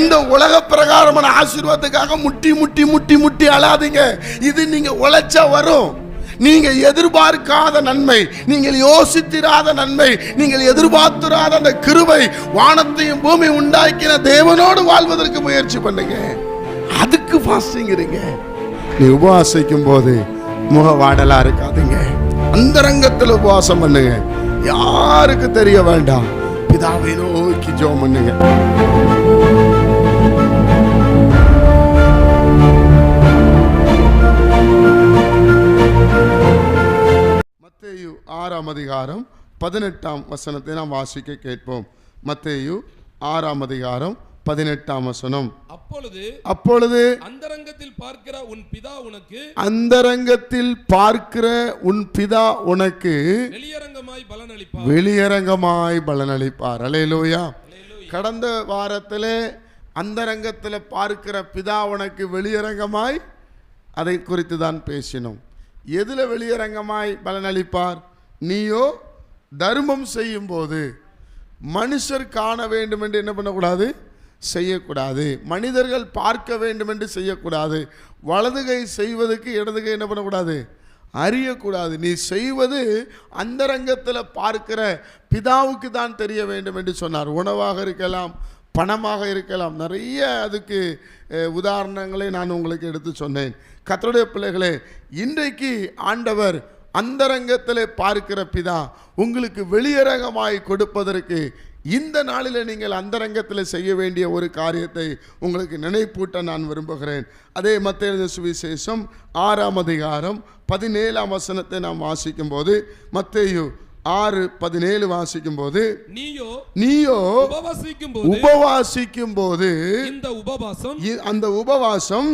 இந்த உலக பிரகாரமான ஆசீர்வாதத்துக்காக முட்டி முட்டி முட்டி முட்டி அழாதீங்க. இது நீங்க உழைச்சா வரும். நீங்க எதிர்பார்க்காத நன்மை, நீங்கள் யோசித்திராத நன்மை, நீங்கள் எதிர்பார்த்திராத அந்த கிருபை, வானத்தையும் பூமி உண்டாக்கின தேவனோடு வாழ்வதற்கு முயற்சி பண்ணுங்க. அதுக்கு ஃபாஸ்டிங் இருங்க. நீ உபவாசிக்கும் போது முகவாடலா இருக்காதீங்க. அந்தரங்கத்தில் உபவாசம் பண்ணுங்க. யாருக்கு தெரிய வேண்டாம். பிதாவை நோக்கி ஜெபம் பண்ணுங்க. மத்தேயு 6ஆம் அதிகாரம் 18ஆம் வசனத்தை நாம் வாசிக்க கேட்போம். மத்தேயு 6ஆம் அதிகாரம் 18ஆம் வசனம். அப்பொழுது அந்தரங்கத்தில் பார்க்கிற உன் பிதா உனக்கு, அந்தரங்கத்தில் பார்க்கிற உன் பிதா உனக்கு வெளியரங்கமாய் பலனளிப்பார். அல்லேலூயா. கடந்த வாரத்திலே அந்தரங்கத்தில் பார்க்கிற பிதா உனக்கு வெளியரங்கமாய், அதை குறித்து தான் பேசினோம். எதில் வெளியரங்கமாய் பலனளிப்பார்? நீயோ தர்மம் செய்யும் போது மனுஷர் காண வேண்டும் என்று என்ன பண்ணக்கூடாது? செய்யக்கூடாது. மனிதர்கள் பார்க்க வேண்டும் என்று செய்யக்கூடாது. வலதுகை செய்வதற்கு இடதுகை என்ன பண்ணக்கூடாது? அறியக்கூடாது. நீ செய்வது அந்தரங்கத்தில் பார்க்கிற பிதாவுக்கு தான் தெரிய வேண்டும் என்று சொன்னார். உணவாக இருக்கலாம், பணமாக இருக்கலாம், நிறைய அதுக்கு உதாரணங்களை நான் உங்களுக்கு எடுத்து சொன்னேன். கர்த்தருடைய பிள்ளைகளே, இன்றைக்கு ஆண்டவர் அந்தரங்கத்தில் பார்க்கிற பிதா உங்களுக்கு வெளியரங்கமாய் கொடுப்பதற்கு இந்த நாளில் நீங்கள் அந்தரங்கத்தில் செய்ய வேண்டிய ஒரு காரியத்தை உங்களுக்கு நினைப்பூட்ட நான் விரும்புகிறேன். அதே மத்தேயு சுவிசேஷம் 6ஆம் அதிகாரம் 17ஆம் வசனத்தை நாம் வாசிக்கும் போது, மத்தேயு 6:17 வாசிக்கும் போது, நீயோ உபவாசிக்கும் போது அந்த உபவாசம்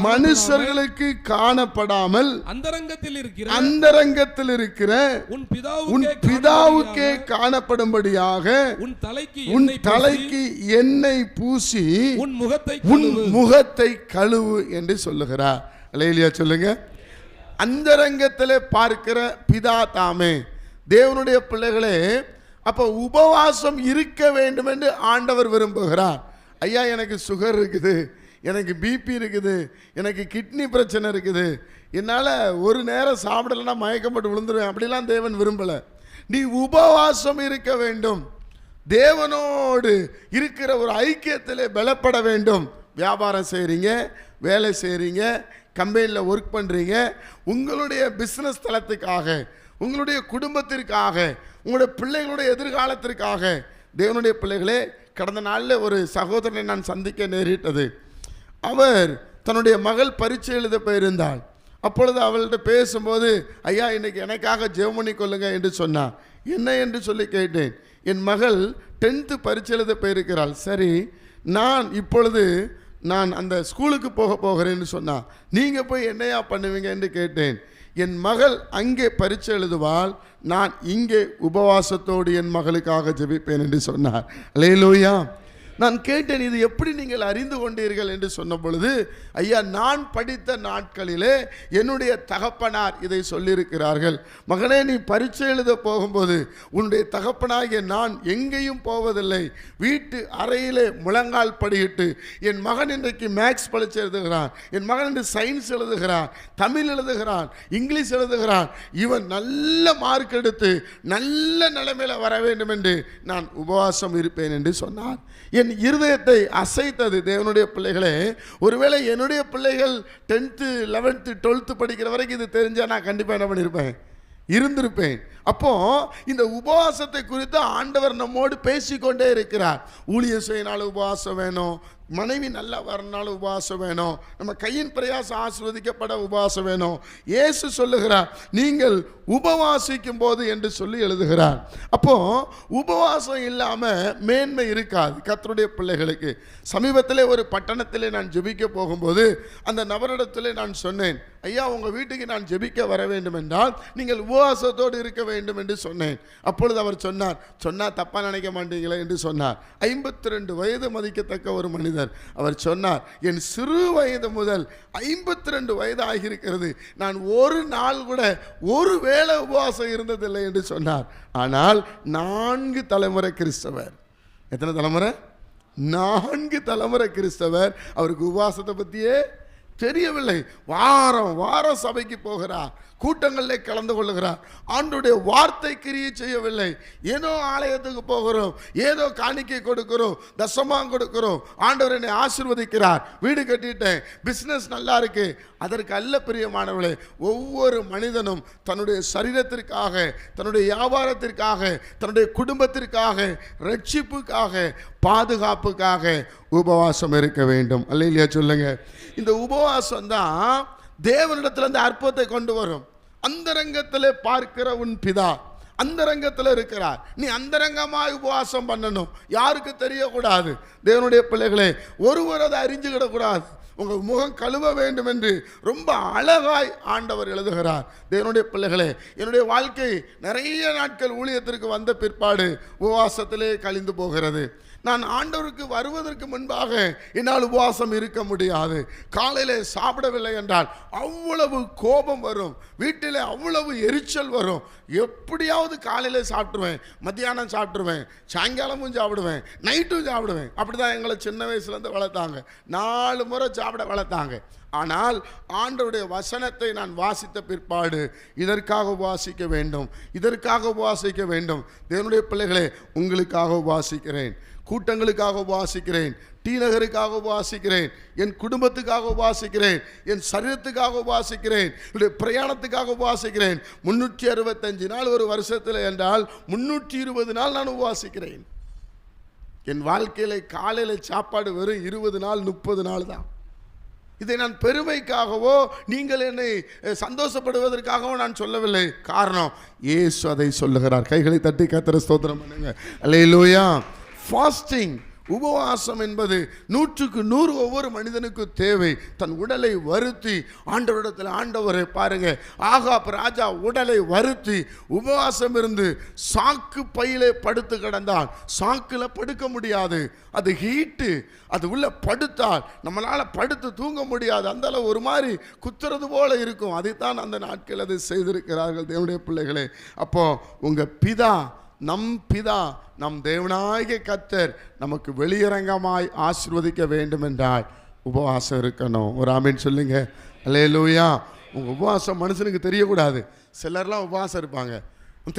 மனுஷர்களுக்கு காணப்படாமல் அந்தரங்கத்தில் இருக்கிற உன் பிதாவுக்கே காணப்படும்படியாக உன் தலைக்கு எண்ணெய் பூசி உன் முகத்தை கழுவு என்று சொல்லுகிறார். அல்லேலூயா சொல்லுங்க. அந்தரங்கத்தில் பார்க்கிற பிதா தாமே. தேவனுடைய பிள்ளைகளே, அப்போ உபவாசம் இருக்க வேண்டும் என்று ஆண்டவர் விரும்புகிறார். ஐயா, எனக்கு சுகர் இருக்குது, எனக்கு பிபி இருக்குது, எனக்கு கிட்னி பிரச்சனை இருக்குது, என்னால் ஒரு நேரம் சாப்பிடலைன்னா மயக்கப்பட்டு விழுந்துருவேன், அப்படிலாம் தேவன் விரும்பலை. நீ உபவாசம் இருக்க வேண்டும். தேவனோடு இருக்கிற ஒரு ஐக்கியத்தில் பலப்பட வேண்டும். வியாபாரம் செய்கிறீங்க, வேலை செய்கிறீங்க, கம்பெனியில் ஒர்க் பண்ணுறீங்க, உங்களுடைய பிஸ்னஸ் தளத்துக்காக, உங்களுடைய குடும்பத்திற்காக, உங்களுடைய பிள்ளைகளுடைய எதிர்காலத்திற்காக. தேவனுடைய பிள்ளைகளே, கடந்த நாளில் ஒரு சகோதரனை நான் சந்திக்க நேரிட்டது. அவர் தன்னுடைய மகள் பரீட்சை எழுத போயிருந்தாள். அப்பொழுது அவள்கிட்ட பேசும்போது, ஐயா இன்னைக்கு எனக்காக ஜெபம் பண்ணி கொள்ளுங்க என்று சொன்னார். என்ன என்று சொல்லி கேட்டேன். என் மகள் 10th பரீட்சை எழுத போயிருக்கிறாள். சரி, நான் அந்த ஸ்கூலுக்கு போகிறேன்னு சொன்னான். நீங்கள் போய் என்னையா பண்ணுவீங்க என்று கேட்டேன். என் மகள் அங்கே பரீட்சை எழுதுவாள், நான் இங்கே உபவாசத்தோடு என் மகளுக்காக ஜெபிப்பேன் என்று சொன்னார். அல்லேலூயா. நான் கேட்டேன், இது எப்படி நீங்கள் அறிந்து கொண்டீர்கள் என்று சொன்ன பொழுது, ஐயா நான் படித்த நாட்களிலே என்னுடைய தகப்பனார் இதை சொல்லியிருக்கிறார்கள். மகனே, நீ பரீட்சை எழுத போகும்போது உன்னுடைய தகப்பனாகிய நான் எங்கேயும் போவதில்லை, வீட்டு அறையிலே முழங்கால் படியிட்டு, என் மகன் இன்றைக்கு மேக்ஸ் பரீட்சை எழுதுகிறான், என் மகன் இன்று சயின்ஸ் எழுதுகிறான், தமிழ் எழுதுகிறான், இங்கிலீஷ் எழுதுகிறான், இவன் நல்ல மார்க் எடுத்து நல்ல நிலைமையில் வர வேண்டும் என்று நான் உபவாசம் இருப்பேன் என்று சொன்னார். என் இருதயத்தை அசைத்தது. தேவனுடைய பிள்ளைகளே, ஒருவேளை என்னுடைய பிள்ளைகள் 10th 11th 12th படிக்கிற வரைக்கும் இது தெரிஞ்சா நான் கண்டிப்பாக என்ன பண்ணியிருப்பேன்? இருந்திருப்பேன். அப்போ இந்த உபவாசத்தை குறித்து ஆண்டவர் நம்மோடு பேசிக்கொண்டே இருக்கிறார். ஊழியம் செய்யனாலும் உபவாசம் வேணும், மனைவி நல்லா வரனாலும் உபவாசம் வேணும், நம்ம கையின் பிரயாசம் ஆசீர்வதிக்கப்பட உபவாசம் வேணும். இயேசு சொல்லுகிறார், நீங்கள் உபவாசிக்கும் போது என்று சொல்லி எழுதுகிறார். அப்போ உபவாசம் இல்லாமல் மேன்மை இருக்காது கர்த்தருடைய பிள்ளைகளுக்கு. சமீபத்திலே ஒரு பட்டணத்திலே நான் ஜெபிக்க போகும்போது அந்த நபரிடத்திலே நான் சொன்னேன், ஐயா உங்கள் வீட்டுக்கு நான் ஜெபிக்க வர வேண்டும் என்றால் நீங்கள் உபவாசத்தோடு இருக்க வேண்டும் என்று சொன்னேன். அப்பொழுது அவர் சொன்னார் தப்பாக நினைக்க மாட்டீங்களே என்று சொன்னார். 52 வயது மதிக்கத்தக்க ஒரு மனிதர். அவர் சொன்னார், என் சிறு வயது முதல் 52 வயது ஆகியிருக்கிறது, நான் ஒரு நாள் கூட ஒரு வேளை உபவாசம் இருந்ததில்லை என்று சொன்னார். ஆனால் 4 தலைமுறை கிறிஸ்தவர். எத்தனை தலைமுறை? 4 தலைமுறை கிறிஸ்தவர், அவருக்கு உபவாசத்தை பற்றியே தெரியவில்லை. வாரம் வாரம் சபைக்கு போகிறார், கூட்டங்களில் கலந்து கொள்ளுகிறார், ஆண்டவருடைய வார்த்தை கிரியை செய்யவில்லை. ஏதோ ஆலயத்துக்கு போகிறோம், ஏதோ காணிக்கை கொடுக்கிறோம், தசமாம் கொடுக்கிறோம், ஆண்டவர் என்னை ஆசீர்வதிக்கிறார், வீடு கட்டிட்டேன், பிஸ்னஸ் நல்லா இருக்கு. அதற்கு அல்ல பிரியமானவர்களே. ஒவ்வொரு மனிதனும் தன்னுடைய சரீரத்திற்காக, தன்னுடைய வியாபாரத்திற்காக, தன்னுடைய குடும்பத்திற்காக, ரட்சிப்புக்காக, பாதுகாப்புக்காக உபவாசம் இருக்க வேண்டும். அல்லேலூயா சொல்லுங்க. இந்த உபவாசம் தான் தேவனிடத்தில் அந்த அற்புதத்தை கொண்டு வரும். அந்தரங்கத்தில் பார்க்கிற உன் பிதா அந்தரங்கத்தில் இருக்கிறார். நீ அந்தரங்கமாய் உபவாசம் பண்ணணும், யாருக்கு தெரியக்கூடாது. தேவனுடைய பிள்ளைகளே, ஒருவர் அதை அறிஞ்சுக்கிடக்கூடாது. உங்கள் முகம் கழுவ வேண்டும் என்று ரொம்ப அழகாய் ஆண்டவர் எழுதுகிறார். தேவனுடைய பிள்ளைகளே, என்னுடைய வாழ்க்கை நிறைய நாட்கள் ஊழியத்திற்கு வந்த பிற்பாடு உபவாசத்திலே கழிந்து போகிறது. நான் ஆண்டவருக்கு வருவதற்கு முன்பாக என்னால் உபவாசம் இருக்க முடியாது. காலையில் சாப்பிடவில்லை என்றால் அவ்வளவு கோபம் வரும், வீட்டில் அவ்வளவு எரிச்சல் வரும். எப்படியாவது காலையில் சாப்பிட்ருவேன், மத்தியானம் சாப்பிட்ருவேன், சாயங்காலமும் சாப்பிடுவேன், நைட்டும் சாப்பிடுவேன். அப்படி தான் எங்களை சின்ன வயசுலேருந்து வளர்த்தாங்க. 4 முறை சாப்பிட வளர்த்தாங்க. ஆனால் ஆண்டவருடைய வசனத்தை நான் வாசித்த பிற்பாடு இதற்காக உபவாசிக்க வேண்டும், இதற்காக உபவாசிக்க வேண்டும். தேவனுடைய பிள்ளைகளே, உங்களுக்காக உபவாசிக்கிறேன், கூட்டங்களுக்காக உபவாசிக்கிறேன், டி நகருக்காக உபவாசிக்கிறேன், என் குடும்பத்துக்காக உபவாசிக்கிறேன், என் சரீரத்துக்காக உபவாசிக்கிறேன், என்னுடைய பிரயாணத்துக்காக உபவாசிக்கிறேன். 365 நாள் ஒரு வருஷத்தில் என்றால் 320 நாள் நான் உபவாசிக்கிறேன். என் வாழ்க்கையில் காலையில் சாப்பாடு வெறும் 20 நாள் 30 நாள் தான். இதை நான் பெருமைக்காகவோ நீங்கள் என்னை சந்தோஷப்படுவதற்காகவோ நான் சொல்லவில்லை. காரணம், இயேசு அதை சொல்லுகிறார். கைகளை தட்டி கர்த்தரை ஸ்தோத்திரம் பண்ணுங்க. அல்லேலூயா. ஃபாஸ்டிங், உபவாசம் என்பது 100க்கு 100 ஒவ்வொரு மனிதனுக்கும் தேவை. தன் உடலை வருத்தி ஆண்டவரிடத்தில், ஆண்டவரை பாருங்க, ஆகாப் ராஜா உடலை வருத்தி உபவாசம் இருந்து சாக்கு பையிலே படுத்து கிடந்தான். சாக்கில் படுக்க முடியாது, அது ஹீட்டு, அது உள்ள படுத்தால் நம்மளால் படுத்து தூங்க முடியாது. அந்த அளவு ஒரு மாதிரி குத்துறது போல இருக்கும். அதைத்தான் அந்த நாட்கள் அதை செய்திருக்கிறார்கள். தேவனுடைய பிள்ளைகளே, அப்போ உங்கள் பிதா, நம் பிதா, நம் தேவனாகிய கர்த்தர் நமக்கு வெளியரங்கமாய் ஆசீர்வதிக்க வேண்டும் என்றால் உபவாசம் இருக்கணும். ஒரு ஆமீன் சொல்லுங்க. அல்லேலூயா. உங்கள் உபவாசம் மனுஷனுக்கு தெரியக்கூடாது. சிலர்லாம் உபவாசம் இருப்பாங்க,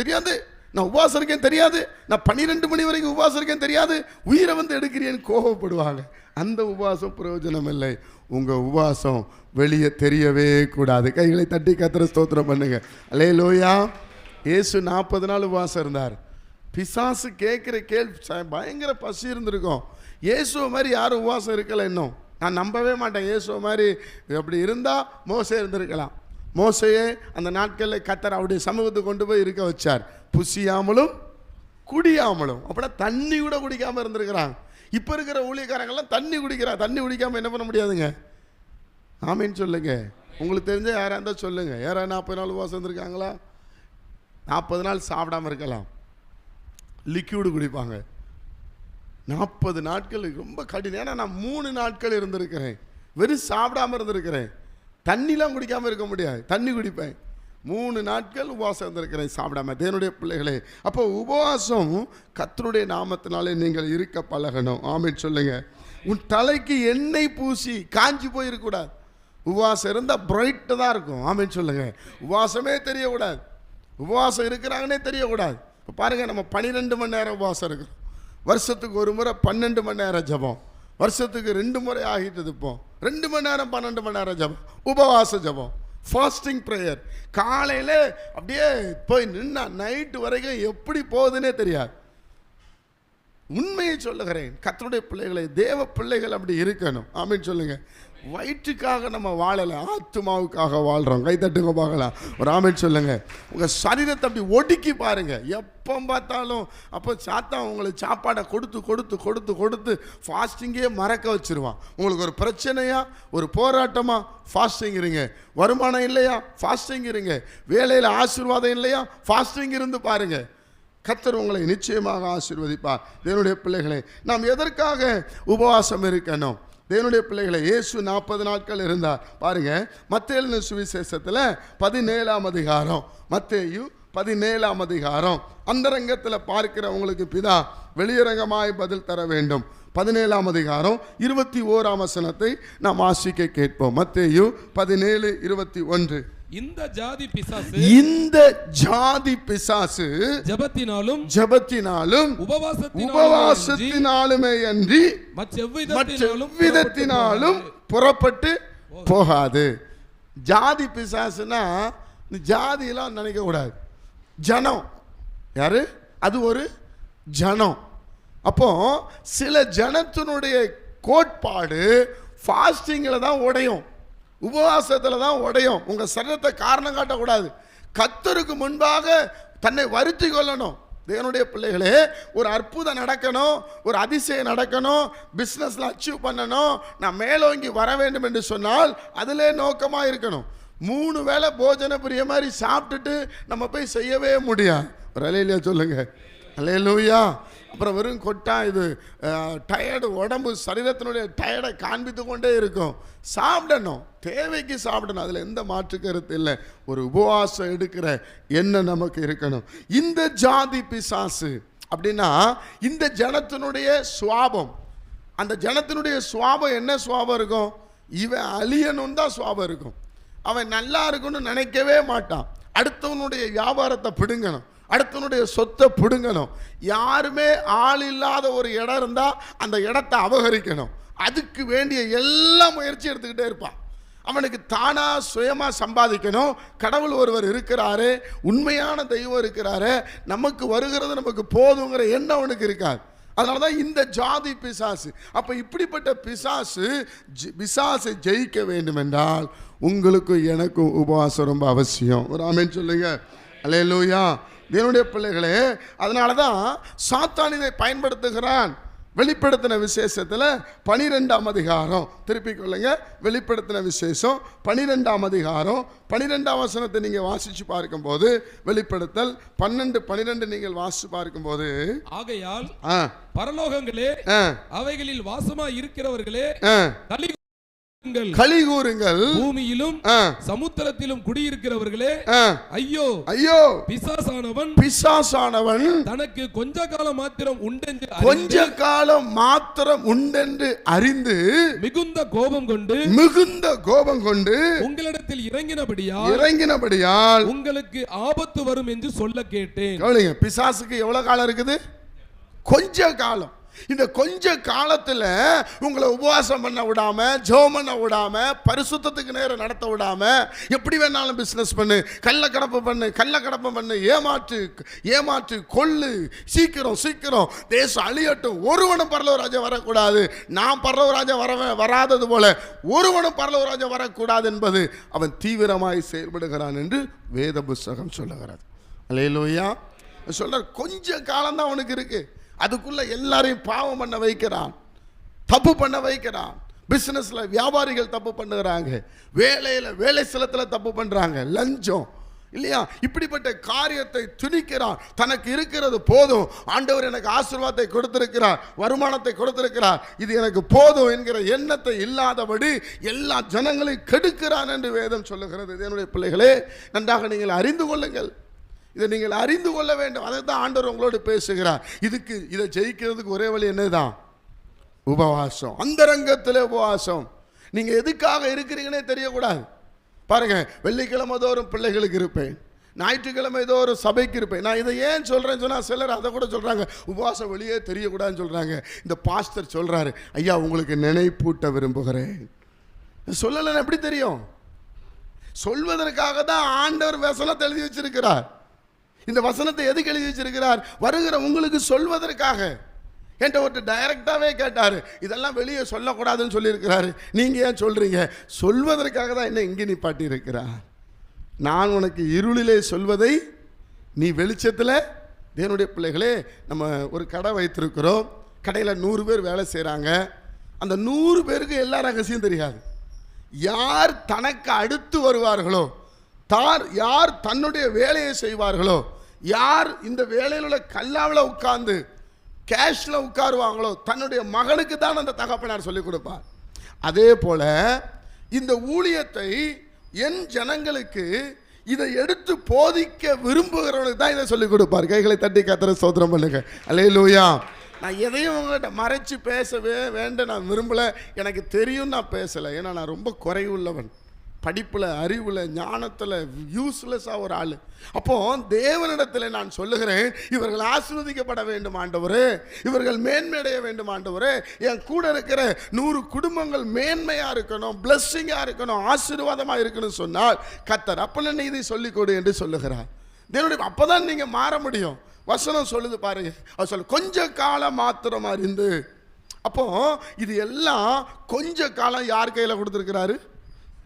தெரியாது, நான் உபவாசம் இருக்கேன் தெரியாது, நான் 12 மணி வரைக்கும் உபவாசம் இருக்கேன் தெரியாது, உயிரை வந்து எடுக்கிறேன்னு கோபப்படுவாங்க. அந்த உபவாசம் பிரயோஜனம் இல்லை. உங்கள் உபவாசம் வெளியே தெரியவே கூடாது. கைகளை தட்டி கர்த்தரை ஸ்தோத்திரம் பண்ணுங்க. அல்லேலூயா. இயேசு 40 நாள் உபவாசம் இருந்தார். பிசாசு கேட்குற பயங்கர பசி இருந்திருக்கும். இயேசுவை மாதிரி யாரும் உபவாசம் இருக்கலை இன்னும். நான் நம்பவே மாட்டேன். இயேசுவை மாதிரி அப்படி இருந்தால் மோசே இருந்திருக்கலாம். மோசையே அந்த நாட்களில் கர்த்தர் அவருடைய சமூகத்தை கொண்டு போய் இருக்க வச்சார். புசியாமலும் குடியாமலும். அப்படின்னா தண்ணி கூட குடிக்காமல் இருந்திருக்கிறாங்க. இப்போ இருக்கிற ஊழியக்காரங்கெல்லாம் தண்ணி குடிக்கிறாங்க. தண்ணி குடிக்காமல் என்ன பண்ண முடியாதுங்க. ஆமீன் சொல்லுங்க. உங்களுக்கு தெரிஞ்ச யாராக இருந்தால் சொல்லுங்கள். யாராவது 40 நாள் உபவாசம் இருந்திருக்காங்களா? 40 நாள் சாப்பிடாமல் இருக்கலாம், லிக்யூடு குடிப்பாங்க. 40 நாட்கள் ரொம்ப கடினம். ஏன்னா நான் 3 நாட்கள் இருந்திருக்கிறேன், வெறும் சாப்பிடாமல் இருந்திருக்கிறேன். தண்ணிலாம் குடிக்காமல் இருக்க முடியாது, தண்ணி குடிப்பேன். 3 நாட்கள் உபவாசம் இருந்திருக்கிறேன் சாப்பிடாம. தேவனுடைய பிள்ளைகளே, அப்போ உபவாசம் கர்த்தருடைய நாமத்தினாலே நீங்கள் இருக்க பழகணும். ஆமீன் சொல்லுங்க. உன் தலைக்கு எண்ணெய் பூசி காஞ்சி போயிருக்கூடாது. உபவாசம் இருந்தால் பிரைட்டு தான் இருக்கும். ஆமீன் சொல்லுங்க. உபவாசமே தெரியக்கூடாது, உபவாசம் இருக்கிறாங்கன்னே தெரியக்கூடாது. இப்போ பாருங்கள், நம்ம 12 மணி நேரம் உபவாசம் இருக்கிறோம். வருஷத்துக்கு ஒரு முறை 12 மணி நேரம் ஜபம், வருஷத்துக்கு 2 முறை ஆகிட்டு இருப்போம். 2 மணி நேரம் 12 மணி நேரம் ஜபம், உபவாச ஜபம், ஃபாஸ்டிங் ப்ரேயர். காலையில் அப்படியே போய் நின்னா நைட்டு வரைக்கும் எப்படி போகுதுன்னே தெரியாது. உண்மையை சொல்லுகிறேன், கர்த்தருடைய பிள்ளைகளை, தேவ பிள்ளைகள் அப்படி இருக்கணும். ஆமீன் சொல்லுங்க. வயிற்றுக்காக நம்ம வாழலை, ஆத்துமாவுக்காக வாழ்கிறோம். கைத்தட்டுங்க பார்க்கலாம். ஒரு ஆமீன் சொல்லுங்க. உங்கள் சரீரத்தை அப்படி ஒடுக்கி பாருங்க. எப்போ பார்த்தாலும் அப்போ சாத்தான் உங்களுக்கு சாப்பாடை கொடுத்து கொடுத்து கொடுத்து கொடுத்து ஃபாஸ்டிங்கே மறக்க வச்சிருவான். உங்களுக்கு ஒரு பிரச்சனையா, ஒரு போராட்டமா, ஃபாஸ்டிங் இருங்க. வருமானம் இல்லையா, ஃபாஸ்டிங் இருங்க. வேலையில் ஆசீர்வாதம் இல்லையா, ஃபாஸ்டிங் இருந்து பாருங்க. கர்த்தர் உங்களை நிச்சயமாக ஆசீர்வதிப்பார். தேவனுடைய பிள்ளைகளை, நாம் எதற்காக உபவாசம் இருக்கணும்? தேவனுடைய பிள்ளைகளை, இயேசு 40 நாட்கள் இருந்தார். பாருங்க, மத்தேயு சுவிசேஷத்தில் 17ஆம் அதிகாரம், மத்தேயு 17ஆம் அதிகாரம். அந்தரங்கத்தில் பார்க்கிறவங்களுக்கு பிதா வெளியரங்கமாய் பதில் தர வேண்டும். 17ஆம் அதிகாரம் 21ஆம் வசனத்தை நாம் வாசிக்க கேட்போம். மத்தேயு 17:21. இந்த ஜாதி பிசாசு ஜெபத்தினாலும் உபவாசத்தினாலுமே அன்றி மற்றெவ்விதத்தினாலும் புறப்பட்டு போகாது. ஜாதி பிசாசுனா ஜாதியெல்லாம் நினைக்க கூடாது. ஜனம் யாரு? அது ஒரு ஜனம். அப்போ சில ஜனத்தினுடைய கோட்பாடு ஃபாஸ்டிங்கில் தான் உடையும், உபவாசத்தில் தான் உடையும். உங்கள் சரீரத்தை காரணம் காட்டக்கூடாது. கர்த்தருக்கு முன்பாக தன்னை வருத்தி கொள்ளணும். தேவனுடைய பிள்ளைகளே, ஒரு அற்புதம் நடக்கணும், ஒரு அதிசயம் நடக்கணும், பிஸ்னஸில் அச்சீவ் பண்ணணும், நான் மேலோங்கி வர வேண்டும் என்று சொன்னால் அதிலே நோக்கமாக இருக்கணும். 3 வேளை போஜன பிரிய மாதிரி சாப்பிட்டுட்டு நம்ம போய் செய்யவே முடியாது. ஒரு அல்லேலூயா சொல்லுங்க. அல்லேலூயா. அப்புறம் வெறும் கொட்டா இது டயர்டு உடம்பு சரீரத்தினுடைய டயர்டை காண்பித்து கொண்டே இருக்கும். சாப்பிடணும், தேவைக்கு சாப்பிடணும், அதில் எந்த மாற்று கருத்து இல்லை. ஒரு உபவாசம் எடுக்கிற எண்ணம் நமக்கு இருக்கணும். இந்த ஜாதி பிசாசு அப்படின்னா இந்த ஜனத்தினுடைய சுவாபம். அந்த ஜனத்தினுடைய சுவாபம் என்ன சுவாபம் இருக்கும்? இவன் அழியணும் தான் சுவாபம் இருக்கும். அவன் நல்லா இருக்குன்னு நினைக்கவே மாட்டான். அடுத்தவனுடைய வியாபாரத்தை பிடுங்கணும், அடுத்தவனுடைய சொத்தை பிடுங்கணும். யாருமே ஆள் இல்லாத ஒரு இடம் இருந்தால் அந்த இடத்தை அபகரிக்கணும். அதுக்கு வேண்டிய எல்லா முயற்சி எடுத்துக்கிட்டே இருப்பான். அவனுக்கு தானா சுயமாக சம்பாதிக்கணும். கடவுள் ஒருவர் இருக்கிறாரு, உண்மையான தெய்வம் இருக்கிறாரு, நமக்கு வருகிறது நமக்கு போதுங்கிற எண்ணம் அவனுக்கு இருக்காது. அதனால தான் இந்த ஜாதி பிசாசு. அப்போ இப்படிப்பட்ட பிசாசை ஜெயிக்க வேண்டும் என்றால் உங்களுக்கு எனக்கும் உபவாசம் ரொம்ப அவசியம். ஒரு ஆமென் சொல்லுங்க. அல்லேலூயா. தேவனுடைய பிள்ளைகளே, அதனால தான் சாத்தான் இதை பயன்படுத்துகிறான். வெளிப்படுத்தின விசேஷத்தில் 12ஆம் அதிகாரம் திருப்பிக் கொள்ளுங்க. வெளிப்படுத்தின விசேஷம் 12ஆம் அதிகாரம் 12ஆம் வசனத்தை நீங்கள் வாசித்து பார்க்கும்போது, வெளிப்படுத்தல் 12:12 நீங்கள் வாசித்து பார்க்கும்போது, ஆகையால் பரலோகங்களே அவைகளில் வாசமா இருக்கிறவர்களே களி கூறுங்கள், பூமியிலும் சமுத்திரத்திலும் குடியிருக்கிறவர்களே ஐயோ ஐயோ, பிசாசானவன் தனக்கு கொஞ்ச காலம் மாத்திரம் உண்டென்று அறிந்து மிகுந்த கோபம் கொண்டு உங்களிடத்தில் இறங்கினபடியால் உங்களுக்கு ஆபத்து வரும் என்று சொல்ல கேட்டேன். பிசாசுக்கு எவ்வளவு காலம் இருக்குது? கொஞ்ச காலம். இந்த கொஞ்ச காலத்தில் உங்களை உபவாசம் பண்ண விடாம, ஜெபம் பண்ண விடாம, பரிசுத்தத்துக்கு நேரம் நடத்த விடாம, எப்படி வேணாலும் பிசினஸ் பண்ணு, கள்ளக்கடப்பு பண்ணு, ஏமாற்று கொள்ளு, சீக்கிரம் தேசம் அழியட்டும், ஒருவனும் பரலோகராஜ்யம் வரக்கூடாது, நான் பரலோகராஜ்யம் வராதது போல ஒருவனும் பரலோகராஜ்யம் வரக்கூடாது என்பது அவன் தீவிரமாய் செயல்படுகிறான் என்று வேத புஸ்தகம் சொல்லுகிறது. அல்லேலூயா. சொல்ற கொஞ்ச காலம்தான் அவனுக்கு இருக்கு. அதுக்குள்ள எல்லாரையும் பாவம் பண்ண வைக்கிறான், தப்பு பண்ண வைக்கிறான். பிசினஸ்ல வியாபாரிகள் தப்பு பண்ணுறாங்க, வேலை ஸ்தலத்தில் தப்பு பண்றாங்க, லஞ்சம் இல்லையா, இப்படிப்பட்ட காரியத்தை துணிக்கிறான். தனக்கு இருக்கிறது போதும், ஆண்டவர் எனக்கு ஆசீர்வாதத்தை கொடுத்திருக்கிறார், வருமானத்தை கொடுத்திருக்கிறார், இது எனக்கு போதும் என்கிற எண்ணத்தை இல்லாதபடி எல்லா ஜனங்களையும் கெடுக்கிறான் என்று வேதம் சொல்லுகிறது. என்னுடைய பிள்ளைகளே, நன்றாக நீங்கள் அறிந்து கொள்ளுங்கள், இதை நீங்கள் அறிந்து கொள்ள வேண்டும். அதை தான் ஆண்டவர் உங்களோடு பேசுகிறார். இதை ஜெயிக்கிறதுக்கு ஒரே வழி என்னதான்? உபவாசம். அந்தரங்கத்தில் உபவாசம். நீங்கள் எதுக்காக இருக்கிறீங்கன்னே தெரியக்கூடாது. பாருங்க, வெள்ளிக்கிழமை தோறும் பிள்ளைகளுக்கு இருப்பேன், ஞாயிற்றுக்கிழமை ஏதோ ஒரு சபைக்கு இருப்பேன். நான் இதை ஏன் சொல்கிறேன்னு சொன்னால் சிலர் அதை கூட சொல்கிறாங்க, உபவாசம் வெளியே தெரியக்கூடாதுன்னு சொல்கிறாங்க. இந்த பாஸ்டர் சொல்கிறாரு, ஐயா உங்களுக்கு நினைப்பூட்ட விரும்புகிறேன். சொல்லலைன்னு எப்படி தெரியும்? சொல்வதற்காக தான் ஆண்டவர் வசனத்தை எழுதி வச்சிருக்கிறார். இந்த வசனத்தை எதுக்கு எழுதி வச்சிருக்கிறார்? வருகிற உங்களுக்கு சொல்வதற்காக. என்கிட்ட ஒருத்தர் டைரக்டாகவே கேட்டார், இதெல்லாம் வெளியே சொல்லக்கூடாதுன்னு சொல்லியிருக்கிறாரு, நீங்கள் ஏன் சொல்கிறீங்க? சொல்வதற்காக தான் என்ன இங்கே நிப்பாட்டி இருக்கிறார். நான் உனக்கு இருளிலே சொல்வதை நீ வெளிச்சத்தில். தேவனுடைய பிள்ளைகளே, நம்ம ஒரு கடை வைத்திருக்கிறோம். கடையில் 100 பேர் வேலை செய்கிறாங்க. அந்த 100 பேருக்கு எல்லா ரகசியம் தெரியாது. யார் தனக்கு அடுத்து வருவார்களோ, யார் தன்னுடைய வேலையை செய்வார்களோ, யார் இந்த வேலையில் உள்ள கல்லாவில் உட்கார்ந்து கேஷ்ல உட்காருவாங்களோ, தன்னுடைய மகனுக்கு தான் அந்த தகப்பனார் சொல்லிக் கொடுப்பார். அதே போல இந்த ஊழியத்தை என் ஜனங்களுக்கு இதை எடுத்து போதிக்க விரும்புகிறவனுக்கு தான் இதை சொல்லிக் கொடுப்பார். கைகளை தட்டி கர்த்தரை ஸ்தோத்திரம் பண்ணுங்க. அல்லேலூயா. நான் எதையும் உங்கள்கிட்ட மறைச்சு பேசவே வேண்டாம், நான் விரும்பலை. எனக்கு தெரியும் நான் பேசலை. ஏன்னா நான் ரொம்ப குறைவுள்ளவன், படிப்பில், அறிவில், ஞானத்தில் யூஸ்லெஸ்ஸாக ஒரு ஆள். அப்போ தேவனிடத்தில் நான் சொல்லுகிறேன், இவர்கள் ஆசீர்வதிக்கப்பட வேண்டும் ஆண்டவரே, இவர்கள் மேன்மையடைய வேண்டும் ஆண்டவரே, என் கூட இருக்கிற 100 குடும்பங்கள் மேன்மையாக இருக்கணும், பிளஸ்ஸிங்காக இருக்கணும், ஆசீர்வாதமாக இருக்கணும்னு சொன்னால் கர்த்தர் அப்போ நீ இதை சொல்லிக் கொடு என்று சொல்லுகிறார். தேவனுடைய அப்போ தான் நீங்கள் மாற முடியும். வசனம் சொல்லுது பாருங்க, அது சொல்ல கொஞ்ச காலம் மாத்திரம் அறிந்து. அப்போ இது எல்லாம் கொஞ்ச காலம் யார் கையில் கொடுத்துருக்கிறாரு?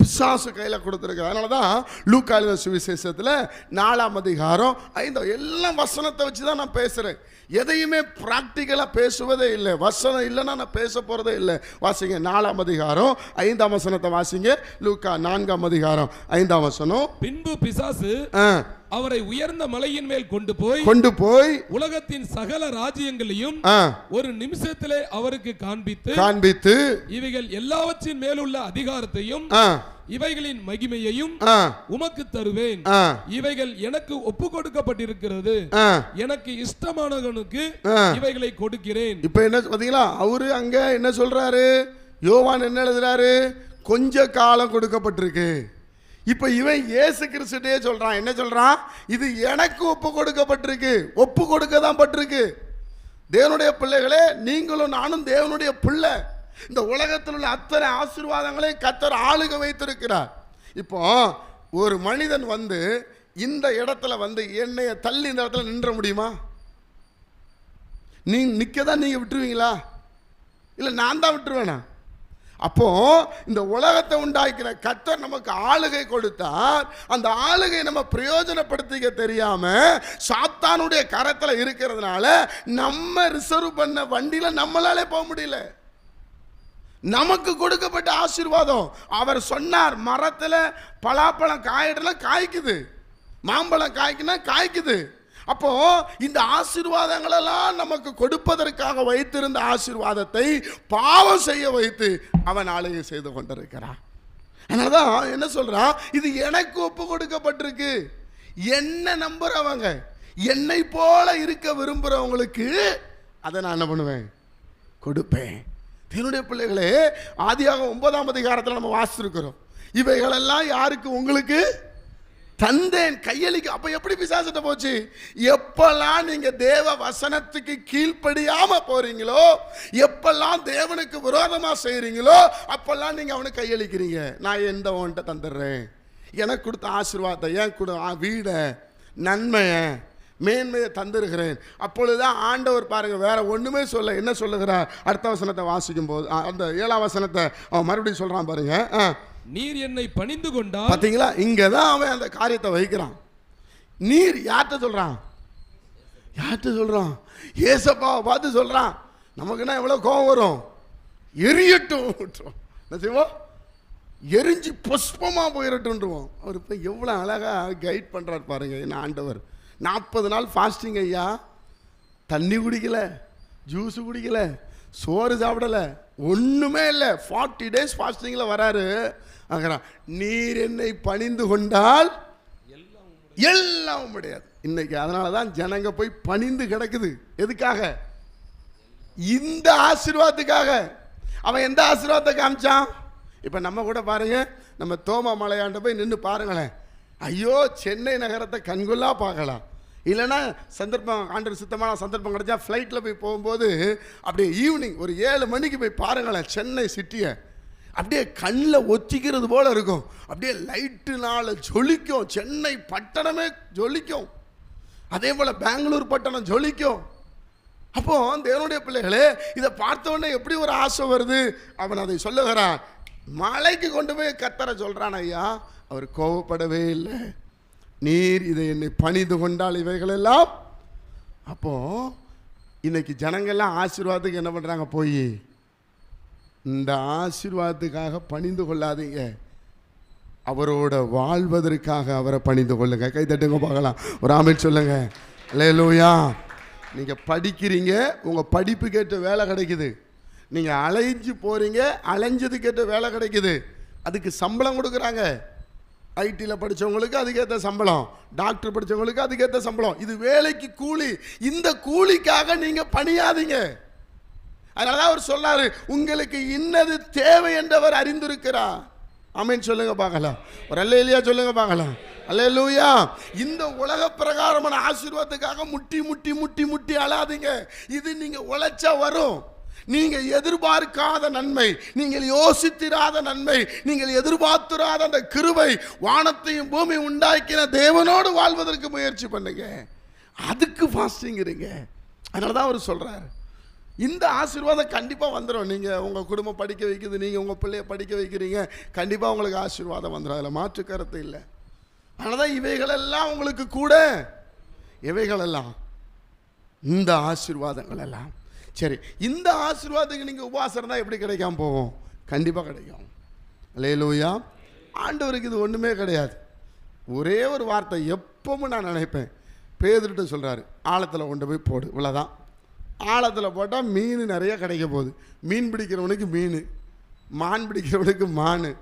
பிசாசு கையில் கொடுத்துருக்காரு. அதனால தான் லூக்கா எழுதின சுவிசேஷத்தில் 4ஆம் அதிகாரம் 5 எல்லாம் வசனத்தை வச்சு தான் நான் பேசுகிறேன். எதையுமே ப்ராக்டிக்கலாக பேசுவதே இல்லை. வசனம் இல்லைன்னா நான் பேச போகிறதே இல்லை. வாசிங்க 4ஆம் அதிகாரம் 5ஆம் வசனத்தை வாசிங்க. லூக்கா 4ஆம் அதிகாரம் 5ஆம் வசனம். பின்பு பிசாசு அவரை உயர்ந்த மலையின் மேல் கொண்டு போய் உலகத்தின் சகல ராஜ்யங்களையும் ஒரு நிமிஷத்திலே அவருக்கு காண்பித்து இவைகள் எல்லாவற்றின் மேலுள்ள அதிகாரத்தையும் இவைகளின் மகிமையையும் உமக்கு தருவேன். இவைகள் எனக்கு ஒப்பு கொடுக்கப்பட்டிருக்கிறது. எனக்கு இஷ்டமானவனுக்கு இவைகளை கொடுக்கிறேன். இப்ப என்ன பாத்தீங்களா? அவரு அங்க என்ன சொல்றாரு? யோவான் என்ன எழுதுறாரு? கொஞ்ச காலம் கொடுக்கப்பட்டிருக்கு. இப்ப இவன் இயேசு கிறிஸ்துட்டே சொல்றான். என்ன சொல்றான்? இது எனக்கு ஒப்பு கொடுக்கப்பட்டிருக்கு. ஒப்பு கொடுக்க தான் பட்டிருக்கு. தேவனுடைய பிள்ளைகளே, நீங்களும் நானும் தேவனுடைய பிள்ளை. இந்த உலகத்தில் உள்ள அத்தனை ஆசீர்வாதங்களை கர்த்தர் ஆளுக வைத்திருக்கிறார். இப்போ ஒரு மனிதன் வந்து இந்த இடத்துல வந்து என்னைய தள்ளி இந்த இடத்துல நின்ற முடியுமா? நீ நிற்கதான் நீங்க விட்டுருவீங்களா? இல்லை நான் தான் விட்டுருவேனா? அப்போ இந்த உலகத்தை உண்டாக்கின கர்த்தர் நமக்கு ஆளுகை கொடுத்தார். அந்த ஆளுகை நம்ம பிரயோஜனப்படுத்திக்க தெரியாம சாத்தானுடைய கரத்தில் இருக்கிறதுனால நம்ம ரிசர்வ் பண்ண வண்டியில நம்மளாலே போக முடியல. நமக்கு கொடுக்கப்பட்ட ஆசீர்வாதம் அவர் சொன்னார், மரத்துல பலாப்பழம் காயிடலாம் காய்க்குது, மாம்பழம் காய்க்குனா காய்க்குது. அப்போ இந்த ஆசீர்வாதங்களெல்லாம் நமக்கு கொடுப்பதற்காக வைத்திருந்த ஆசீர்வாதத்தை பாவம் செய்ய வைத்து அவன் ஆளுகை செய்து கொண்டிருக்கிறான். அதனாலதான் என்ன சொல்றான்? இது எனக்கு ஒப்பு கொடுக்கப்பட்டிருக்கு. என்ன நம்புறவங்க, என்னை போல இருக்க விரும்புறவங்களுக்கு அதை நான் என்ன பண்ணுவேன்? கொடுப்பேன். என்னுடைய பிள்ளைகளே, ஆதியாகமம் 9ஆம் அதிகாரத்தில் நம்ம வாசிச்சிருக்கிறோம். இவைகளெல்லாம் யாருக்கு? உங்களுக்கு தந்தேன் கையளிக்க. அப்ப எப்படி பிசாசிட்ட போச்சு? எப்பெல்லாம் நீங்க தேவ வசனத்துக்கு கீழ்ப்படியாம போறீங்களோ, எப்பெல்லாம் தேவனுக்கு விரோதமா செய்றீங்களோ, அப்பெல்லாம் நீங்க அவனுக்கு கையளிக்கிறீங்க. நான் எந்த உன்கிட்ட தந்துடுறேன், எனக்கு கொடுத்த ஆசீர்வாதத்தை, என் கூட வீட நன்மையை மேன்மையை தந்திருக்கிறேன். அப்பொழுதுதான் ஆண்டவர் பாருங்க வேற ஒண்ணுமே சொல்ல. என்ன சொல்லுகிறார்? அடுத்த வசனத்தை வாசிக்கும் போது அந்த 7ஆம் வசனத்தை அவன் மறுபடியும் சொல்றான் பாருங்க. நீர் என்னை பணிந்து கொண்டால். பாத்தீங்களா? இங்கதான் அவன் அந்த காரியத்தை வைக்கிறான். நீர் யார்கிட்ட சொல்றான்? யார்கிட்ட சொல்றான்? ஏசப்பாவை பார்த்து சொல்றான். நமக்குன்னா எவ்வளவு கோபம் வரும்? எரியட்டும் என்ன செய்வோம்? எரிஞ்சு புஷ்பமா போயிடட்டும்ன்றோம். அவர் இப்போ எவ்வளவு அழகா கைட் பண்றாரு பாருங்க. என்ன ஆண்டவர் 40 நாள் ஃபாஸ்டிங் ஐயா. தண்ணி குடிக்கல, ஜூஸ் குடிக்கல, சோறு சாப்பிடல, ஒண்ணுமே இல்லை. 40 days ஃபாஸ்டிங்கில் வராரு. நீர் என்னை பணிந்து கொண்டால் எல்லாம் முடியாது இன்னைக்கு. அதனால தான் ஜனங்க போய் பணிந்து கிடக்குது. எதுக்காக? இந்த ஆசீர்வாதத்துக்காக. அவன் எந்த ஆசீர்வாதத்தை காமிச்சான்? இப்போ நம்ம கூட பாருங்க, நம்ம தோமா மலையாண்ட போய் நின்று பாருங்களேன். ஐயோ, சென்னை நகரத்தை கண்கொள்ளா பார்க்கலாம். இல்லைன்னா சந்தர்ப்பம், ஆண்டவர் சுத்தமான சந்தர்ப்பம் கிடைச்சா ஃப்ளைட்டில் போய் போகும்போது அப்படியே ஈவினிங் ஒரு 7 மணிக்கு போய் பாருங்களேன். சென்னை சிட்டியை அப்படியே கண்ணில் ஒத்திக்கிறது போல இருக்கும். அப்படியே லைட்டுனால ஜொலிக்கும். சென்னை பட்டணமே ஜொலிக்கும். அதே போல் பெங்களூர் பட்டணம் ஜொலிக்கும். அப்போ தேவனுடைய பிள்ளைகளே, இதை பார்த்த உடனே எப்படி ஒரு ஆசை வருது? அவன் அதை சொல்லுகிறான். மலைக்கு கொண்டு போய் கர்த்தரை சொல்றான். ஐயா, அவர் கோபப்படவே இல்லை. நீர் இதை என்னை பணிந்து கொண்டால் இவைகளெல்லாம். அப்போ இன்னைக்கு ஜனங்கள்லாம் ஆசீர்வாதத்துக்கு என்ன பண்றாங்க? போய் இந்த ஆசீர்வாதத்துக்காக பணிந்து கொள்ளாதீங்க, அவரோட வாழ்வதற்காக அவரை பணிந்து கொள்ளுங்க. கை தட்டுங்க பார்க்கலாம். ஒரு ஆமென் சொல்லுங்க. அல்லேலூயா. நீங்க படிக்கிறீங்க, உங்க படிப்பு கேட்ட வேலை கிடைக்குது. நீங்க அலைஞ்சு போறீங்க, அலைஞ்சது கேட்ட வேலை கிடைக்குது. அதுக்கு சம்பளம் கொடுக்குறாங்க. ஐடியில் படித்தவங்களுக்கு அதுக்கேற்ற சம்பளம், டாக்டர் படித்தவங்களுக்கு அதுக்கேற்ற சம்பளம். இது வேலைக்கு கூலி. இந்த கூலிக்காக நீங்கள் பணியாதீங்க. அதனால தான் அவர் சொன்னார், உங்களுக்கு இன்னது தேவை என்றவர் அறிந்திருக்கிறார். ஆமென் சொல்லுங்க பார்க்கலாம். ஒரு அல்லேலூயா சொல்லுங்க பார்க்கலாம். அல்லேலூயா. இந்த உலக பிரகாரமான ஆசீர்வாதத்துக்காக முட்டி முட்டி முட்டி முட்டி அழாதீங்க. இது நீங்க உழைச்சா வரும். நீங்க எதிர்பார்க்காத நன்மை, நீங்கள் யோசித்திராத நன்மை, நீங்கள் எதிர்பார்த்திராத அந்த கிருபை, வானத்தையும் பூமி உண்டாக்கின தேவனோடு வாழ்வதற்கு முயற்சி பண்ணுங்க. அதுக்கு ஃபாஸ்டிங் இருங்க. அதனால தான் அவர் சொல்றார், இந்த ஆசீர்வாதம் கண்டிப்பாக வந்துடும். நீங்கள் உங்கள் குடும்பம் படிக்க வைக்குது, நீங்கள் உங்கள் பிள்ளைய படிக்க வைக்கிறீங்க, கண்டிப்பாக உங்களுக்கு ஆசீர்வாதம் வந்துடும். அதில் மாற்று கருத்து இல்லை. அதனால தான் இவைகளெல்லாம் உங்களுக்கு கூட, இவைகளெல்லாம் இந்த ஆசீர்வாதங்கள் எல்லாம். சரி, இந்த ஆசீர்வாதத்துக்கு நீங்கள் உபவாசம் இருந்தால் எப்படி கிடைக்காம போவோம்? கண்டிப்பாக கிடைக்கும். அல்லேலூயா. ஆண்டவருக்கு இது ஒன்றுமே கிடையாது. ஒரே ஒரு வார்த்தை எப்பவும் நான் நினைப்பேன், பேதுருட்ட சொல்கிறாரு, ஆழத்தில் கொண்டு போய் போடு, இவ்வளோதான். ஆழத்தில் போட்டால் மீன் நிறைய கிடைக்க போகுது. மீன் பிடிக்கிறவனுக்கு மீன், மான் பிடிக்கிறவனுக்கு மான்,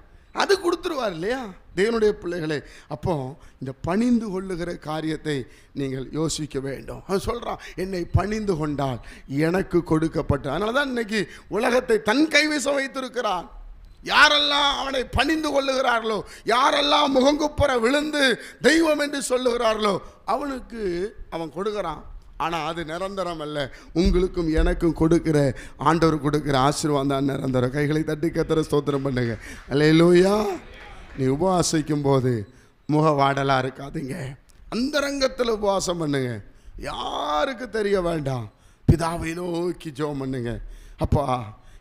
அது கொடுத்துருவார் இல்லையா தேவனுடைய பிள்ளைகளே. அப்போ இந்த பணிந்து கொள்ளுகிற காரியத்தை நீங்கள் யோசிக்க வேண்டும். அவன் சொல்கிறான், என்னை பணிந்து கொண்டால் எனக்கு கொடுக்கப்பட்ட. அதனால தான் இன்னைக்கு உலகத்தை தன் கைவசம் வைத்திருக்கிறான். யாரெல்லாம் அவனை பணிந்து கொள்ளுகிறார்களோ, யாரெல்லாம் முகங்குப்புற விழுந்து தெய்வம் என்று சொல்லுகிறார்களோ, அவனுக்கு அவன் கொடுக்குறான். ஆனால் அது நிரந்தரம் அல்ல. உங்களுக்கும் எனக்கும் கொடுக்கிற, ஆண்டவர் கொடுக்கிற ஆசீர்வாதம் தான் நிரந்தரம். கைகளை தட்டி கர்த்தரை ஸ்தோத்திரம் பண்ணுங்க. அல்லேலூயா. நீ உபவாசிக்கும் போது முக வாடலாக இருக்காதீங்க. அந்தரங்கத்தில் உபவாசம் பண்ணுங்க. யாருக்கு தெரிய வேண்டாம். பிதாவை நோக்கி ஜெபம் பண்ணுங்க. அப்பா,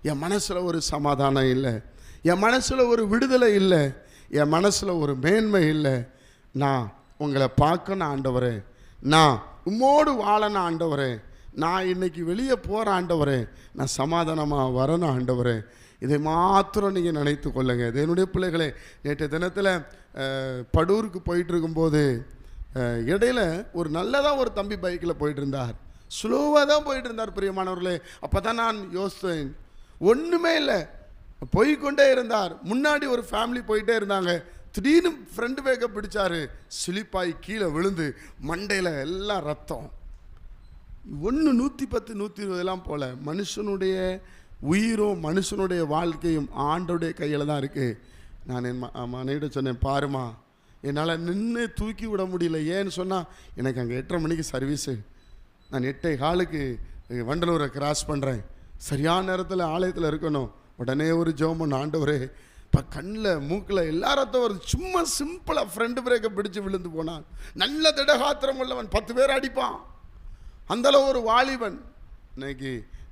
என் மனசில் ஒரு சமாதானம் இல்லை, என் மனசில் ஒரு விடுதலை இல்லை, என் மனசில் ஒரு மேன்மை இல்லை. நான் உங்களை பார்க்கணும் ஆண்டவரே, நான் உம்மோடு வாழணும் ஆண்டவரே, நான் இன்னைக்கு வெளியே போகிற ஆண்டவரே, நான் சமாதானமாக வரணும் ஆண்டவரே. இதை மாத்திரம் நீங்கள் நினைத்து கொள்ளுங்க. இது என்னுடைய பிள்ளைகளே. நேற்று தினத்தில் படூருக்கு போயிட்டு இருக்கும்போது இடையில ஒரு நல்லதாக ஒரு தம்பி பைக்கில் போயிட்டு இருந்தார். ஸ்லோவாக தான் போயிட்டு இருந்தார் பிரியமானவர்களே. அப்போ தான் நான் யோசித்தேன், ஒன்றுமே இல்லை, போய்கொண்டே இருந்தார். முன்னாடி ஒரு ஃபேமிலி போயிட்டே இருந்தாங்க. திடீர்னு ஃப்ரெண்டு பேக்கை பிடிச்சாரு, ஸ்லிப்பாகி கீழே விழுந்து மண்டையில் எல்லாம் ரத்தம். 110 120 போல. மனுஷனுடைய உயிரும் மனுஷனுடைய வாழ்க்கையும் ஆண்டோடைய கையில் தான் இருக்குது. நான் என் மனைவிட சொன்னேன், பாருமா, என்னால் நின்று தூக்கி விட முடியல. ஏன்னு சொன்னால், எனக்கு அங்கே 8:30 மணிக்கு சர்வீஸு, நான் 8:15 வண்டலூரை கிராஸ் பண்ணுறேன், சரியான நேரத்தில் ஆலயத்தில் இருக்கணும். உடனே ஒரு ஜெபம், ஆண்டவரே, இப்போ கண்ணில் மூக்கில் எல்லா ரத்தம் வருது. சும்மா சிம்பிளாக ஃப்ரெண்டு பிரேக்கை பிடிச்சி விழுந்து போனான். நல்ல திடகாத்திரம் உள்ளவன், 10 பேர் அடிப்பான். அந்தளவு ஒரு வாலிபன். இன்னைக்கு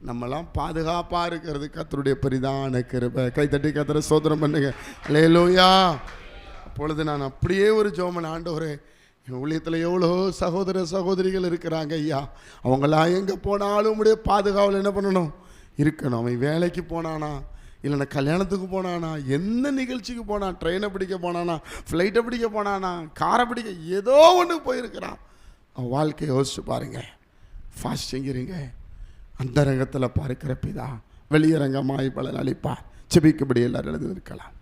நம்மலாம் பாதுகாப்பாக இருக்கிறது கர்த்தருடைய பெரிதான கிருபை. கைத்தட்டி கர்த்தரை ஸ்தோத்திரம் பண்ணுங்க. அல்லேலூயா. அப்பொழுது நான் அப்படியே ஒரு ஜெபம், ஆண்டவரே, என் ஊழியத்தில் எவ்வளோ சகோதர சகோதரிகள் இருக்கிறாங்க ஐயா, அவங்களாம் எங்கே போனாலும் உடைய பாதுகாவல் என்ன பண்ணணும், இருக்கணும். அவன் வேலைக்கு போனானா, இல்லைன்னா கல்யாணத்துக்கு போனானா, எந்த நிகழ்ச்சிக்கு போனான், ட்ரெயினை பிடிக்க போனானா, ஃப்ளைட்டை பிடிக்க போனானா, காரை பிடிக்க, ஏதோ ஒன்று போயிருக்கிறான். அவன் வாழ்க்கையை யோசிச்சு பாருங்க. ஃபாஸ்டிங் இருங்க. அந்தரங்கத்தில் பார்க்கிற பிதா வெளியரங்கமாய் பலன் அளிப்பார். செபிக்கும்படி எல்லாரும் எழுதி இருக்கலாம்.